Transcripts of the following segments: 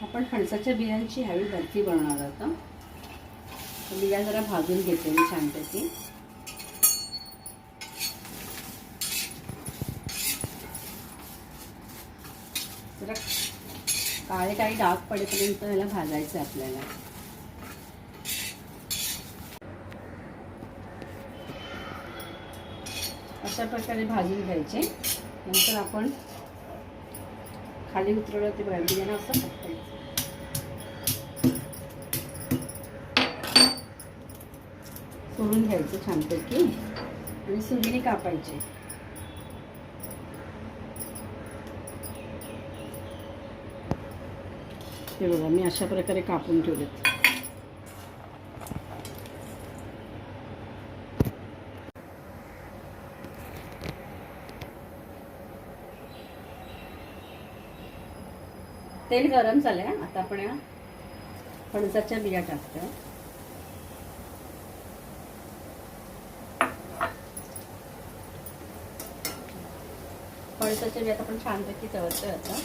आपण फणसाच्या बियांची ह्यावेळी बर्फी बनवणार आहोत. बिया जरा भाजून घेते मी छानपैकी. जरा काळे काही डाग पडेपर्यंत ह्याला भाजायचं आपल्याला. अशा प्रकारे भाजून घ्यायचे. नंतर आपण खाली उतरवलं ते बियांना असं टाकायचं. सोडून घ्यायचं छानपैकी आणि सुरीने कापायचे. हे बघा मी अशा प्रकारे कापून ठेवलेत. तेल गरम झालंय. आता आपण या फणसाच्या बिया टाकतोय. फणसाच्या बिया आपण छानपैकी तळतोय. आता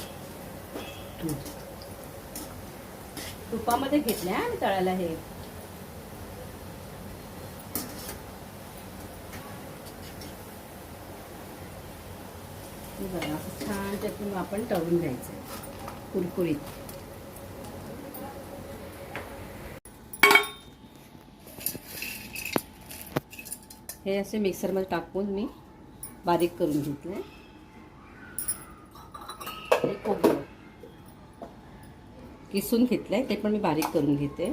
तुपामध्ये घेतल्या आणि तळायला हे बघा असं छान त्यातून आपण तळून घ्यायचं कुरकुरीत. हे असे मिक्सरमध्ये टाकून मी बारीक करून घेतले. हे खोबरं किसून घेतलंय ते पण मी बारीक करून घेते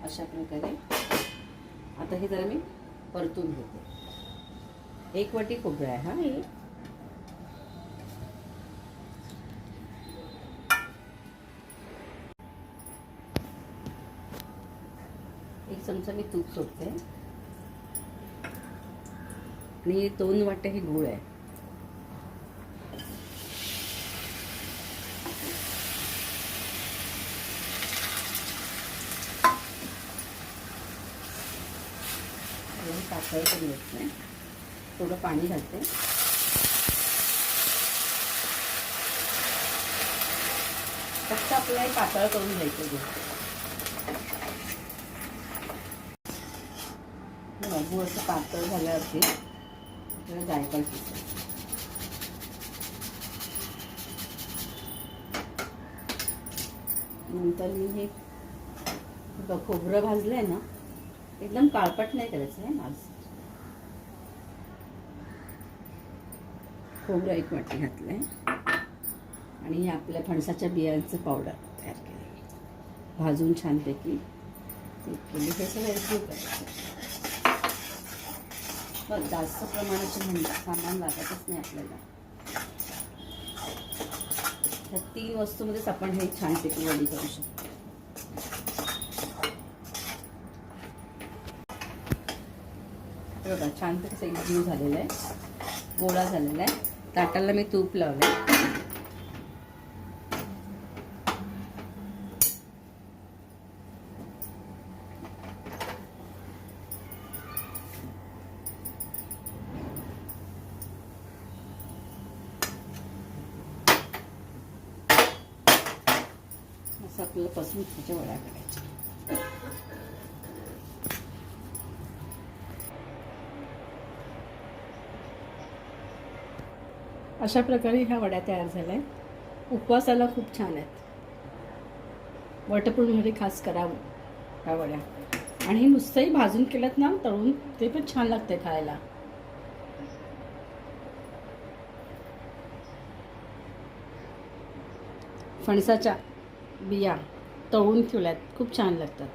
अशा प्रकारे. आता हे जरा मी परतून घेते. 1 वाटी खोबरं आहे. हा हे एक चमचा मी तूप सोडते आणि 2 वाटे हे गूळ आहे. पातळ करून घेतलंय. थोडं पाणी घालते. फक्त आपल्याला हे पातळ करून घ्यायचं. गूळ असं पातळ झाल्यावरती आपल्याला जायफळ किसायचं. नंतर मी हे खोबरं भाजलंय ना, एकदम काळपट नाही करायचं आहे. माझं खोबरं 1 वाटी घातलंय आणि हे आपल्या फणसाच्या बियांचं पावडर तयार केलं भाजून छानपैकी केली. हे सगळं एकजीव करायचं. बस जास्त प्रमाणाचे सामान लागतच नाही आपल्याला. ह्या 3 वस्तूमध्येच आपण हे छानपैकी वडी करू शकतो. बघा छानपैकी एकजीव झालेला आहे. गोळा झालेला आहे. ताटाला मी तूप लावलंय. असं आपल्याला पासून त्याच्या वड्या करायच्या. अशा प्रकारे ह्या वड्या तयार झाल्या. उपवासाला खूप छान आहेत. वटपौर्णिमेमध्ये खास करावं ह्या वड्या. आणि नुसतंही भाजून केल्यात ना तळून ते पण छान लागते खायला. फणसाच्या बिया तळून ठेवल्यात. खूप छान लागतात.